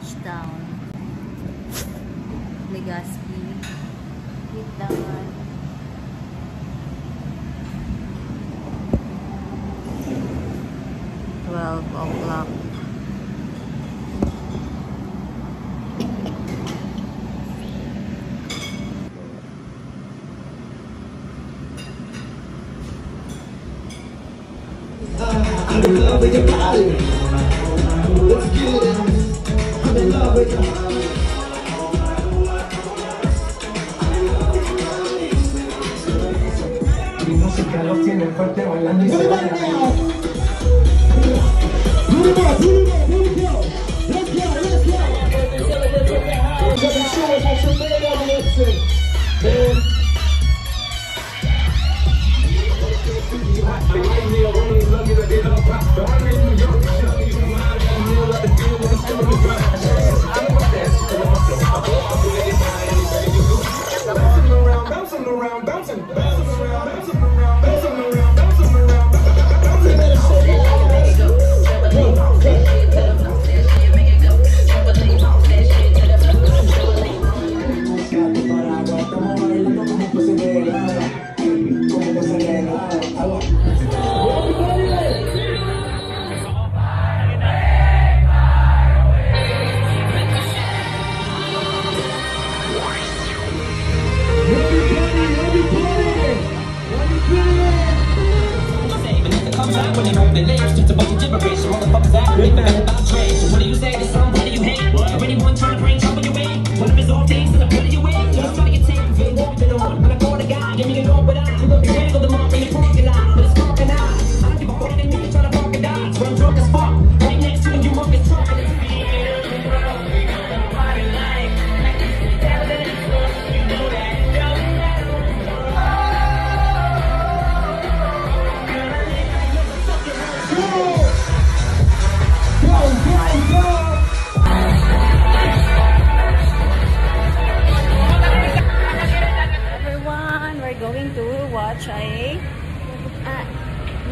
beach town. Legazpi. Hitangan. 12 o'clock. I'm in love with your body. Let's get it. I'm in love with your body. Mi música los tiene fuerte bailando y se baila.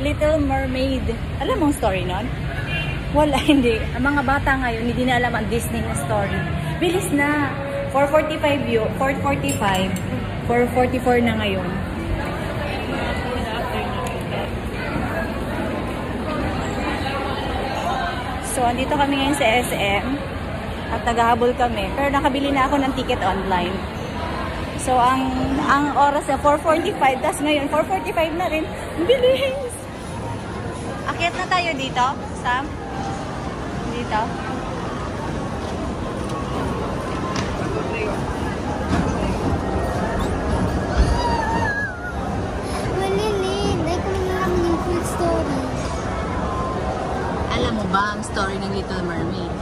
Little Mermaid. Alam mo ang story nun? Wala, hindi. Ang mga bata ngayon, hindi na alam ang Disney na story. Bilis na. 4:45 yun. 4:45. 4:44 na ngayon. So, andito kami ngayon sa SM. At naghahabol kami. Pero nakabili na ako ng ticket online. So, ang oras na 4:45. Tapos ngayon, 4:45 na rin. Bilis! Akyat na tayo dito, Sam? Dito? Malilin, dahil ko na namin yung full story. Alam mo ba ang story ng Little Mermaid?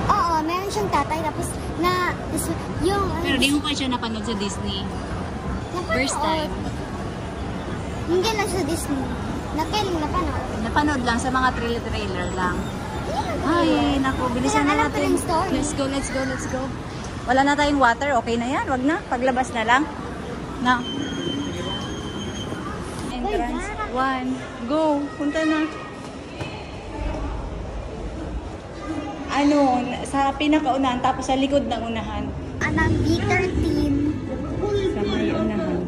Oo, meron siyang tatay, tapos yung... Pero di mo pa siya napanood sa Disney? First time? Hindi lang sa Disney. Nakailang napanood. Napanood lang sa mga trailer lang. Ay, naku, bilisan na natin. Let's go, let's go, let's go. Wala na tayong water, okay na yan. Wag na, paglabas na lang. Na. Entrance 1. Go, punta na. Ano, sa pinakaunahan, tapos sa likod ng unahan. Anang B13. Sa may unahan.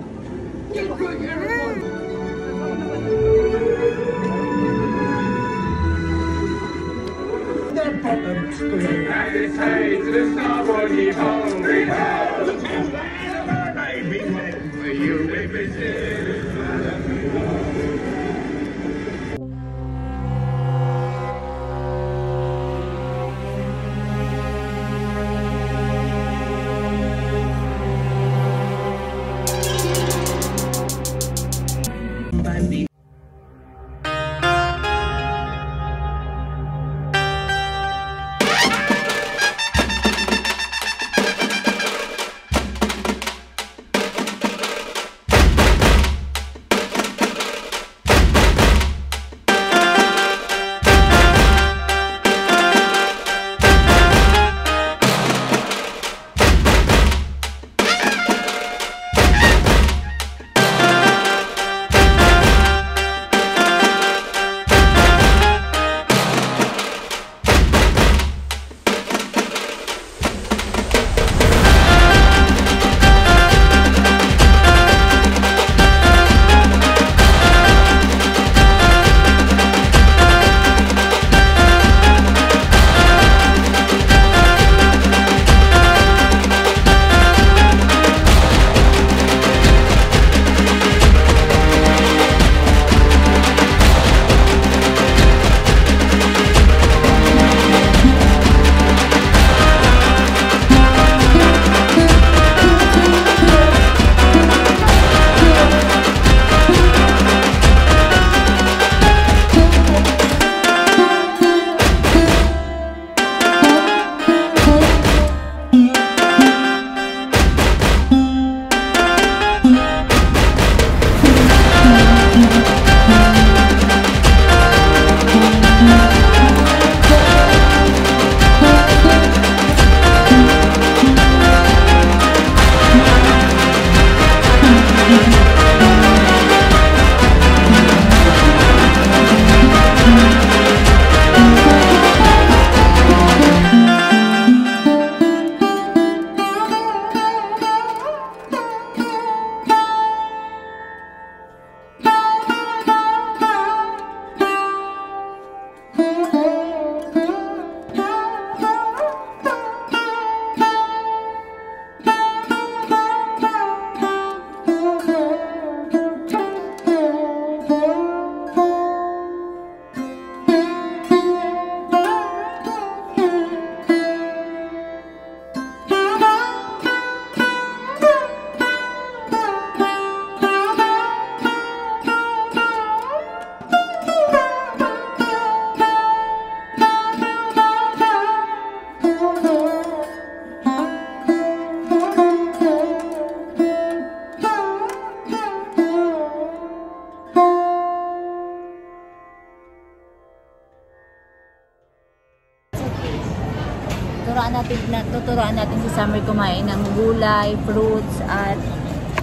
tuturuan natin si Summer kumain ng gulay, fruits, at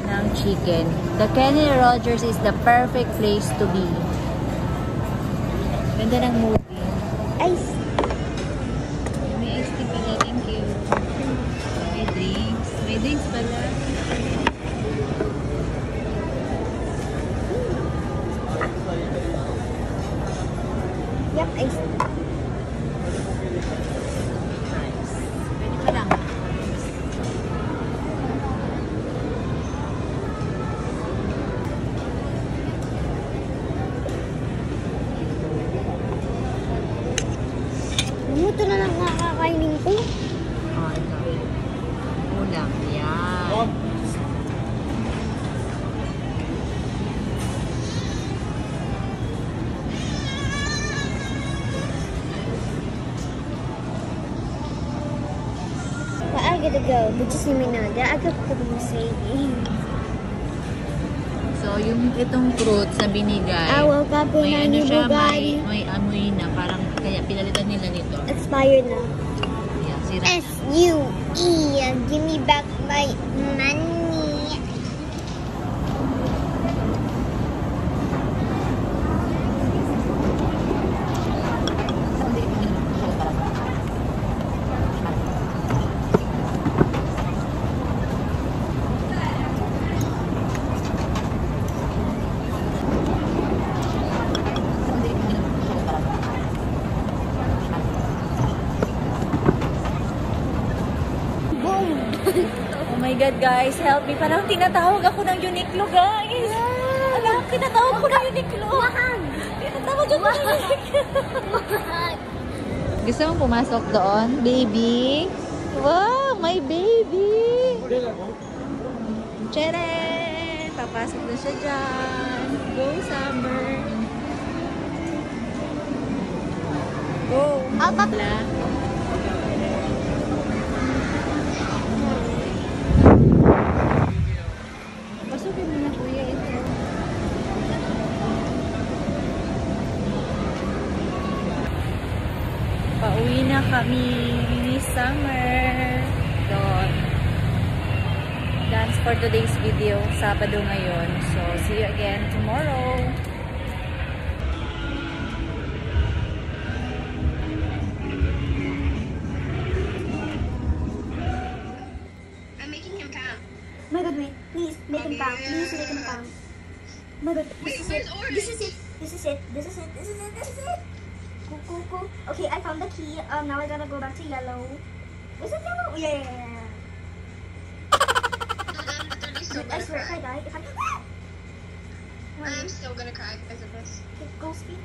ng chicken. The Kenny Rogers is the perfect place to be. Ganda ng movie. Ice. May iced tea pala. Thank you. May drinks. May drinks pala. Yep, ice. Pwede pa lang. Ito na lang kakakainin ko. Oh, ito. Ulam. Yan. Well, I gotta go. But just let me know that I could put them saving. So, yung itong fruits na binigay, I woke up in may a ano new siya, Bugatti. may amoy na. Parang kaya pinalitan nila nito. Expired now. Yan, sira. S-U-E. Give me back my money. Oh my God, guys, help me. Parang tinatawag ako ng Uniqlo, guys. Alam, tinatawag ko ng Uniqlo. Tinatawag ako ng Uniqlo. Gusto mong pumasok doon, baby? Wow, my baby! Tcharan! Papasok na siya dyan. Go, Summer. Go. Wala. Pasukin mo na, kuya, ito. Pauwi na kami ni Summer. Doon. Plans for today's video. Sabado ngayon. So, see you again tomorrow. My God, wait. Please, make him count. Please make him count. My God, this is it. This is it. This is it. This is it. This is it. This is it. Cool, cool, cool. Okay, I found the key. Now I gotta go back to yellow. Is it yellow? Yeah, yeah, yeah. Dude, I swear, if I die, if I... I'm still gonna cry because of this. Okay, go speed.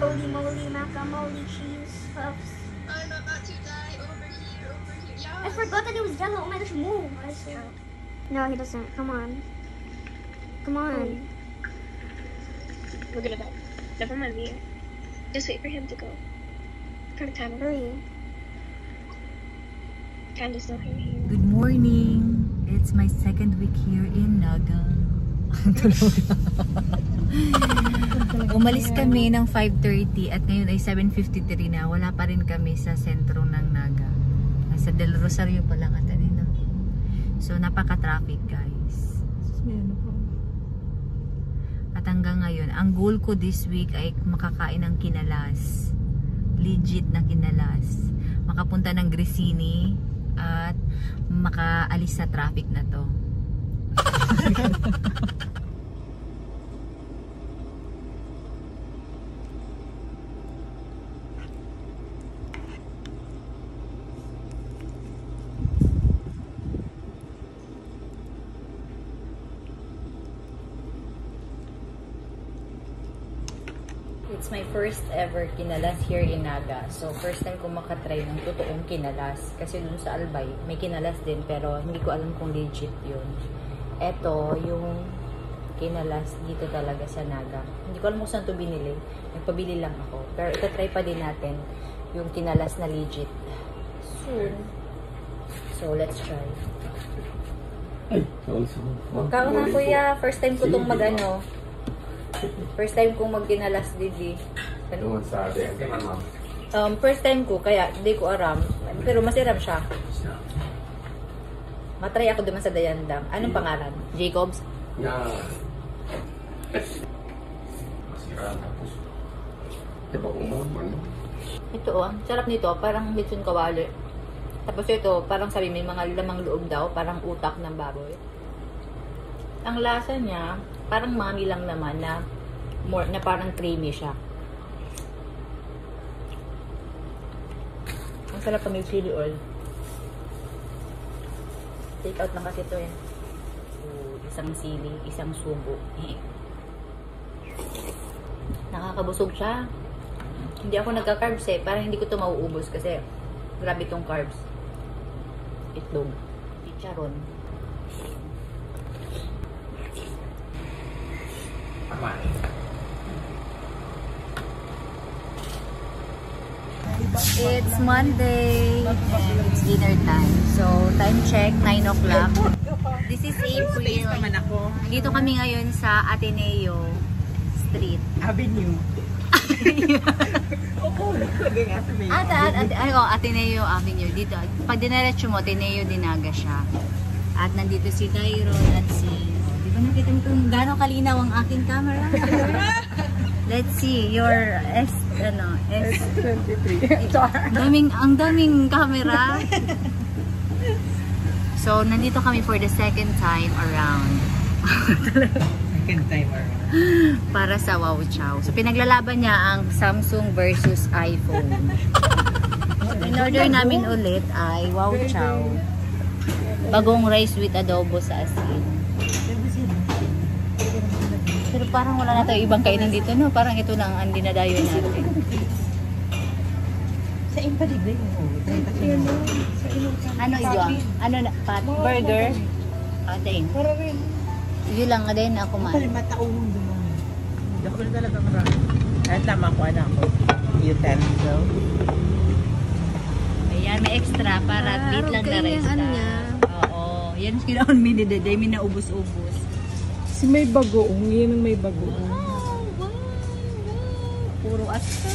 Holy moly, macamoly, cheese, puffs. I'm about to die over here, Yeah. I forgot that it was yellow. Oh my gosh, move. I swear. No, he doesn't. Come on. Come on. We're gonna die. Never mind me. Just wait for him to go. Kind of time. Hurry. Kind of still here. Good morning. It's my second week here in Naga. Umalis kami ng 5:30 at ngayon ay 7:53 na. Wala pa rin kami sa sentro ng Naga. Nasa Del Rosario pa lang at ano. So napaka-traffic, guys. At hanggang ngayon, ang goal ko this week ay makakain ng kinalas. Legit na kinalas. Makapunta ng Gresini at makaalis sa traffic na to. It's my first ever kinalas here in Naga. So, first time ko makatry ng totoong kinalas. Kasi dun sa Albay, may kinalas din pero hindi ko alam kung legit yun. Eto, yung kinalas dito talaga sa Naga. Hindi ko alam kung saan ito binili. Nagpabili lang ako. Pero itatry pa din natin yung kinalas na legit soon. So, let's try. Ay, also. Ikaw na, kuya. First time ko itong mag-ano. First time kong magkinalas, Didi. Ano man sabi? Ang kaya ma'am. First time ko, kaya hindi ko aram. Pero masiram siya. Matry ako duman sa Dayandang. Anong pangalan? Jacobs? Na... Masira tapos. Diba umaman? Ito sarap nito. Parang lechon kawali. Tapos ito, parang sabi may mga lamang loob daw. Parang utak ng baboy. Ang lasa niya, parang mami lang naman na more na parang creamy siya. Ang sarap pa may chili oil. Take out lang kasi ito eh. Isang sili, isang subo. Nakakabusog siya. Hindi ako nagka-carbs eh. Parang hindi ko ito mauubos kasi grabe itong carbs. Itlog. Chicharon. It's Monday and it's dinner time. So, time check, 9 o'clock. This is April. Dito kami ngayon sa Ateneo Street. Avenue. Ateneo Avenue. Dito. Pag dinaretso mo, Ateneo Dinaga siya. At nandito si Dairon at si... Di ba nakita mo kung gano'ng kalinaw ang aking camera? Let's see, your S23. Ang daming camera. So, nandito kami for the second time around. Second time around. Para sa Wow Chow. So, pinaglalaban niya ang Samsung versus iPhone. So, in-order namin ulit ay Wow Chow. Bagong rice with adobo sa asin. Pero parang wala na tayo ibang kainan dito, no? Parang ito lang ang dinadayo natin. Sa Impalibre mo. Ano ito? Ano na? Burger? Atin. Yun lang din ako man. Mataong duman. Hindi ako talaga marami. Kahit tama ko, anak ko. Utensil. Ayan, may extra para beat lang na rice. Oo. Yan kinaon mi diday, mi naubos-ubos. Si may bagoong. Yan ang may bagoong. Wow. Puro asa.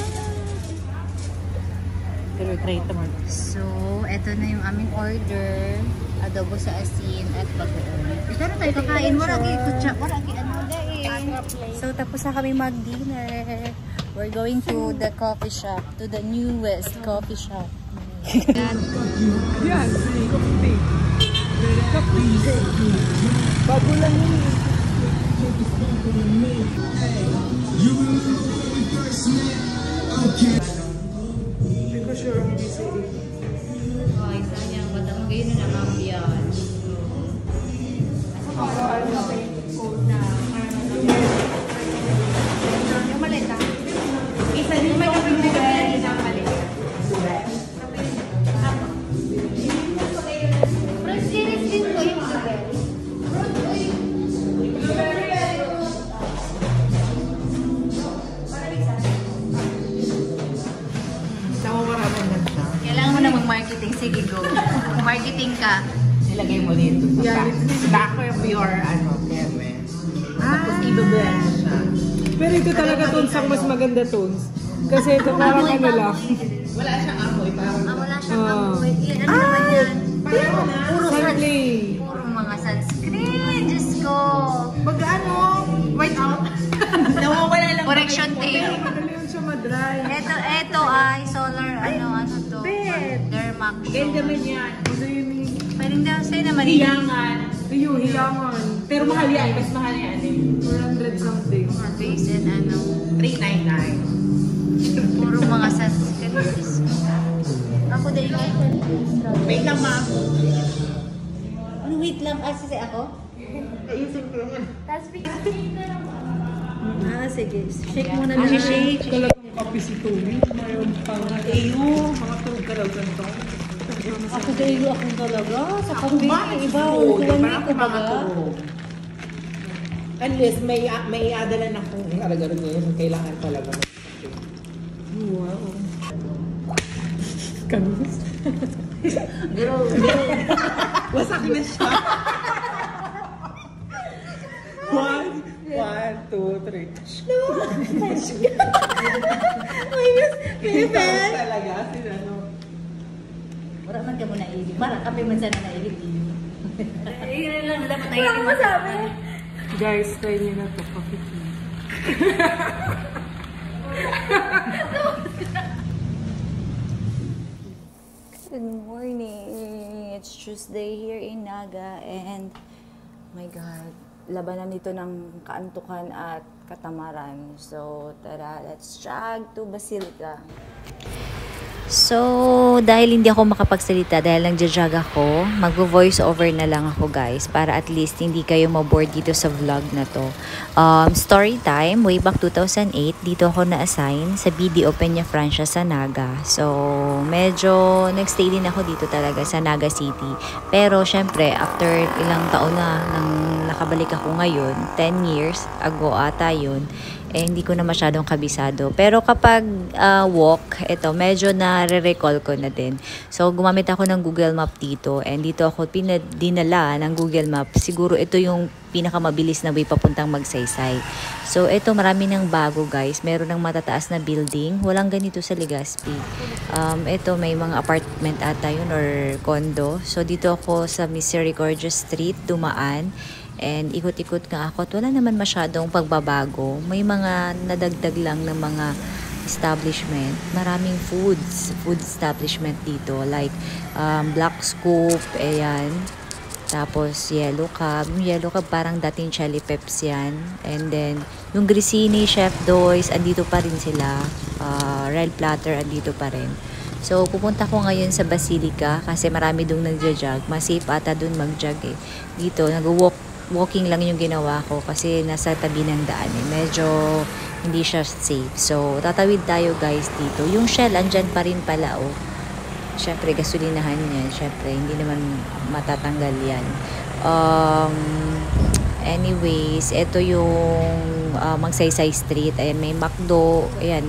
Pero try ito mo. So, eto na yung aming order. Adobo sa asin at bagoong. Pero tayo kakain. Waragi kutsa. Waragi ano dahil. So, tapos na kami mag-dinner. We're going to the coffee shop. To the newest coffee shop. Yan, si Kapi. Bago lang yun. Hindi ko sure ang busy. Okay, saan niya? Ba't ang gayon na nakambiyan? Yung malita. Isa din may kapag-bigay ng malita. Pero series din ko yung blueberry. Kailangan mo na mag-marketing. Sige, go. Marketing ka. Nilagay mo dito sa back of your keme. Tapos i-blend siya. Pero ito talaga tones ang mas maganda tones. Kasi ito parang ano lang. Wala siyang amoy. Wala siyang amoy. Ano naman yan? Puro Sunday. Puro mga sunscreen. Diyos ko. Pag ano, white out. Nawawala lang. Correction tape. Madali yun siya madry. Ito ay solar, ano to? Dermac. Ganda man yan. Ano yun? Pwedeng daw sa'yo naman. Hiyangan. Hiyangan. Pero mahal yan. Mas mahal yan. 400 something. Or base and ano. 399. Puro mga sunscreen. Ako din kayo. Wait lang, ma'am. Ano, wait lang. Kasi ako? Ayusin ko yun. Sige. Shake muna na. Shake. Talagang kape si Tony. Mayroon pang iyo. Mga tulog ka daw ganito. Ako dahil ako talaga. Sa kape. Iba. Kuwani ko baga. Unless may adala na kung aragaro niya yung kailangan talaga. Wow. Kamis. Girl. Wasak na siya. One. 2, 3. Favorite? Talaga, ano. Wala man ka mo naibig. Para kape man sana naibig. Ayun lang, dapat Wala akong masabi. Guys, try nyo na to. Coffee tea. Good morning. It's Tuesday here in Naga and my God, labanan nito ng kaantukan at katamaran. So, tara, let's jog to Basilica. So, dahil hindi ako makapagsalita, dahil nagja-jog ako, mag-voice over na lang ako guys, para at least hindi kayo maboard dito sa vlog na to. Story time, way back 2008, dito ako na-assign sa BDO Peña Francia sa Naga. So, medyo nag-stay din ako dito talaga sa Naga City. Pero, syempre, after ilang taon na nang nakabalik ako ngayon, 10 years ago ata yun, eh hindi ko na masyadong kabisado. Pero kapag walk, ito, medyo na-recall ko na din. So, gumamit ako ng Google Map dito. And dito ako dinala ng Google Map. Siguro ito yung pinakamabilis na way papuntang Magsaysay. So, ito, marami ng bago, guys. Meron ng matataas na building. Walang ganito sa Legazpi. Ito, may mga apartment ata yun or condo. So, dito ako sa Misericordia Street, dumaan. And ikot-ikot nga ako at wala naman masyadong pagbabago. May mga nadagdag lang ng mga establishment. Maraming food establishment dito. Like Black Scoop, ayan. Tapos Yellow Cab. Yung Yellow Cab parang dating Chili Peps yan. And then yung Grisini, Chef Doy's, andito pa rin sila. Red Platter, andito pa rin. So, pupunta ko ngayon sa Basilica kasi marami dong nagja-jog. Mas safe ata dun mag-jog eh. Dito, walking lang yung ginawa ko kasi nasa tabi ng daan eh. Medyo hindi siya safe. So, tatawid tayo guys dito. Yung Shell, andyan pa rin pala oh. Syempre, gasolinahan yan. Syempre, hindi naman matatanggal yan. Anyways, ito yung Magsaysay Street. Ayan, may McDo. Ayan.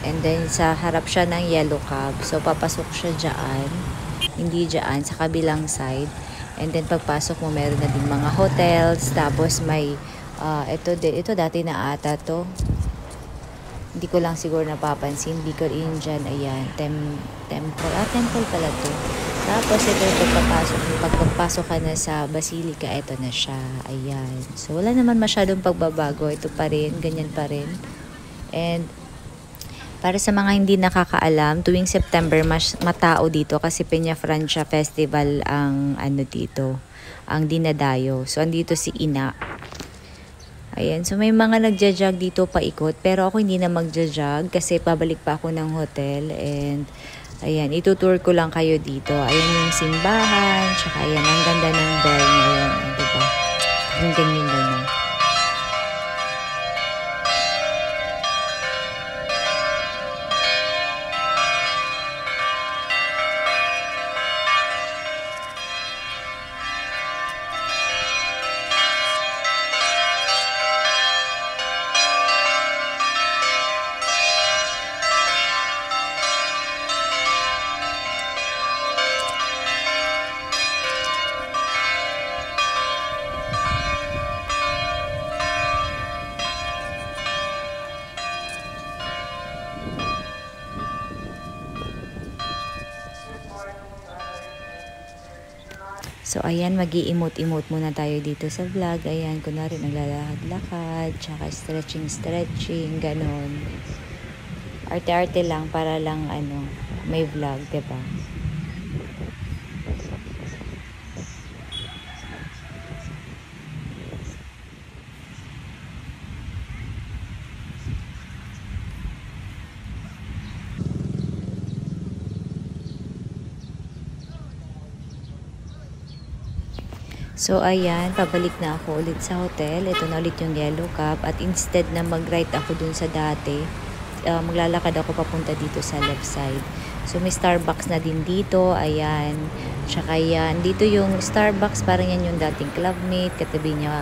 And then, sa harap siya ng Yellow Cab. So, papasok siya dyan. Hindi dyan, sa kabilang side. And then pagpasok mo meron na din mga hotels, tapos may ito dati na ata to. Hindi ko lang siguro napapansin, Bicol Indian, ayan, temple pala to. Tapos ito pagpapasok ka na sa Basilica, ito na siya, ayan. So wala naman masyadong pagbabago, ito pa rin, ganyan pa rin. And para sa mga hindi nakakaalam, tuwing September mas matao dito kasi Peña Francia Festival ang ano dito, ang dinadayo. So andito si Ina. Ayan, so may mga nagja-jog dito paikot, pero ako hindi na magja-jog kasi pabalik pa ako ng hotel. And ayan, itutour ko lang kayo dito. Ayan yung simbahan, tsaka ayan, ang ganda ng bell niya, ayan, diba? Yung ganyan ganyan. So, ayan, mag-i-emote-emote muna tayo dito sa vlog. Ayan, kunwari naglalakad-lakad, tsaka stretching, ganon. Arte-arte lang para lang, may vlog, diba? So, ayan, pabalik na ako ulit sa hotel. Ito na ulit yung Yellow Cab. At instead na mag-right ako dun sa dati, maglalakad ako papunta dito sa left side. So, may Starbucks na din dito. Ayan. Tsaka yan. Dito yung Starbucks, parang yan yung dating clubmate. Katabi niya,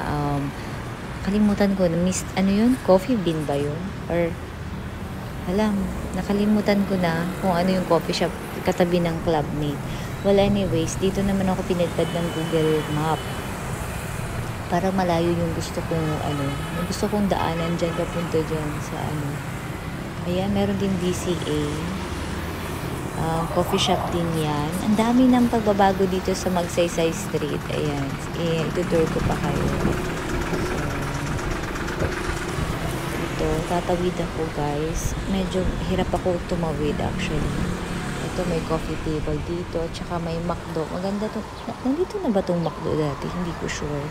kalimutan ko. Ano yun? Coffee Bean ba yun? Or, nakalimutan ko na kung ano yung coffee shop katabi ng clubmate. Well, anyways, dito naman ako pinadpad ng Google Map. Parang malayo yung gusto kong daanan dyan, papunta dyan sa Ayan, meron din DCA. Coffee shop din yan. Ang dami ng pagbabago dito sa Magsaysay Street. Ayan. Itutur ko pa kayo. So, tatawid ako guys. Medyo hirap ako tumawid actually. Ito may coffee table dito. Tsaka may McDo. Maganda to. Nandito na ba tong McDo dati? Hindi ko sure.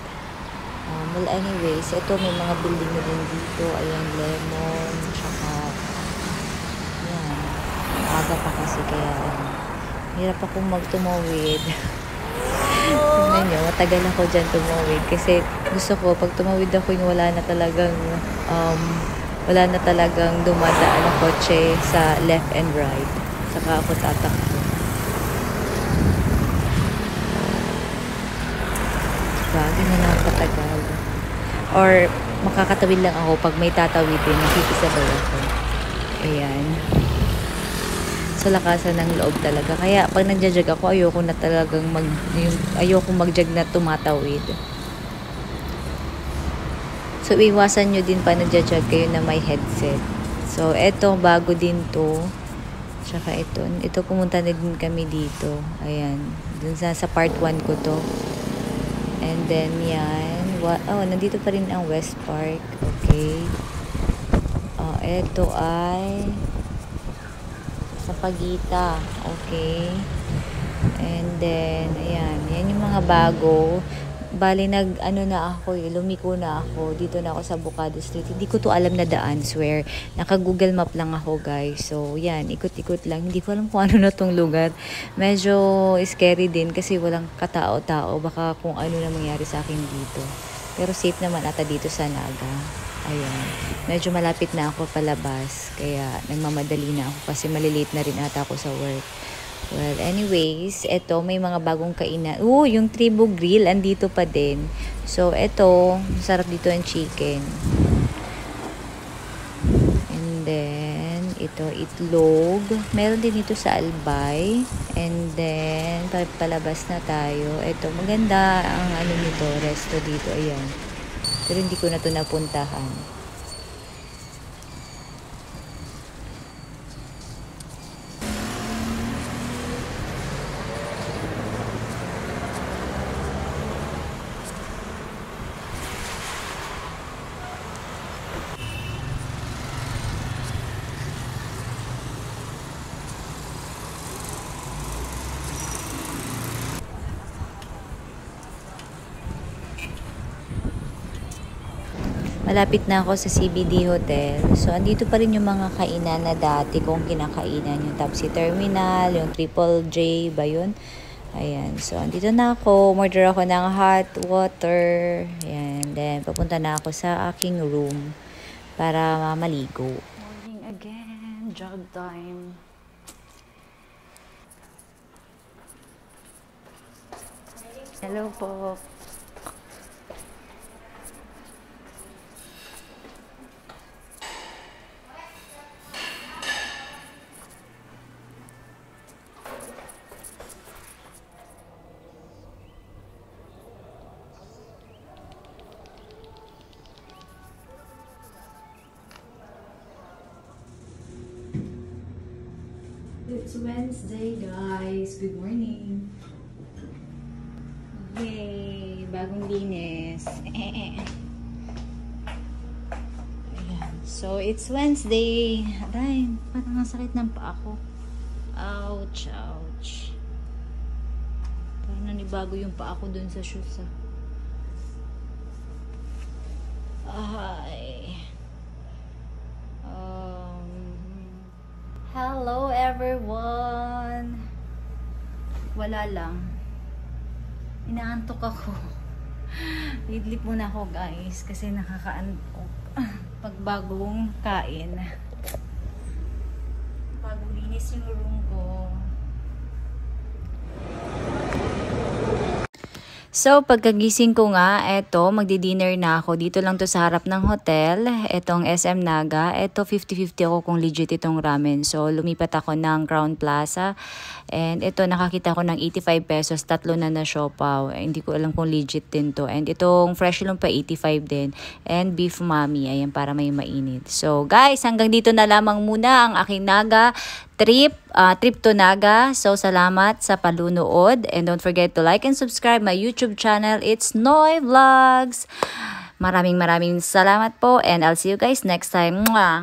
Well anyways, ito may mga building na din dito. Ayan, Lemon. Tsaka aga pa kasi kaya hirap akong magtumawid. Tignan nyo, matagal ako dyan tumawid kasi gusto ko pag tumawid ako yung wala na talagang dumadaan na kotse sa left and right, saka ako tatakbo. Bagay na napatagal or makakatawid lang ako pag may tatawidin, nakikisabay ako. Ayan. Sa lakasan ng loob talaga. Kaya pag nagja-jog ako, ayoko mag-jog na tumatawid. So, iwasan nyo din pa nagja-jog kayo na may headset. So, eto, bago din to. Tsaka ito pumunta na din kami dito. Ayan. Dun sa part 1 ko to. And then, yan. Nandito pa rin ang West Park. Okay. Eto ay sa Pagita. Okay. And then, ayan. Yan yung mga bago. Bali, lumiko na ako. Dito na ako sa Bocado Street. Hindi ko to alam na daan, swear. Naka-Google Map lang ako, guys. So, yan. Ikot-ikot lang. Hindi ko alam kung ano na tong lugar. Medyo scary din kasi walang katao-tao. Baka kung ano na mangyari sa akin dito. Pero safe naman ata dito sa Naga. Ayan. Medyo malapit na ako palabas. Kaya nagmamadali na ako kasi malilate na rin ata ako sa work. Well, anyways, eto may mga bagong kainan. Yung Tribu Grill andito pa din. So, eto, sarap dito ang chicken. And then, ito, itlog. Meron din ito sa Albay. And then, palabas na tayo. Eto, maganda ang nito, resto dito. Ayan. Pero hindi ko na ito napuntahan. Malapit na ako sa CBD Hotel. So, andito pa rin yung mga kainan na dati kong kinakainan. Yung Tapsi Terminal, yung Triple J ba yun? Ayan. So, andito na ako. Order ako ng hot water. Ayan. Then, papunta na ako sa aking room para maligo. Morning again. Jog time. Hello po. It's Wednesday, guys. Good morning. Yay! Bagong linis. Ayan. So, it's Wednesday. Aray, parang nasakit ng paa ko. Ouch, ouch. Parang nanibago yung paa ko dun sa shoes, Ay. Hello everyone. Wala lang. Inaantok ako. Idlip muna ako guys kasi nakakaantok. Pag bagong kain. Bagong linis yung room ko. So, pagkagising ko nga, eto, magdi-dinner na ako. Dito lang to sa harap ng hotel. Etong SM Naga. Eto, 50-50 ako kung legit itong ramen. So, lumipat ako ng Crown Plaza. And ito, nakakita ko ng 85 pesos. 3 na siopaw. Hindi ko alam kung legit din to. And itong fresh lumpa, 85 din. And beef mami. Ayan, para may mainit. So, guys, hanggang dito na lamang muna ang aking Naga trip to Naga. So, salamat sa palunood. And don't forget to like and subscribe my YouTube channel. It's Noy Vlogs. Maraming salamat po. And I'll see you guys next time. Mwah!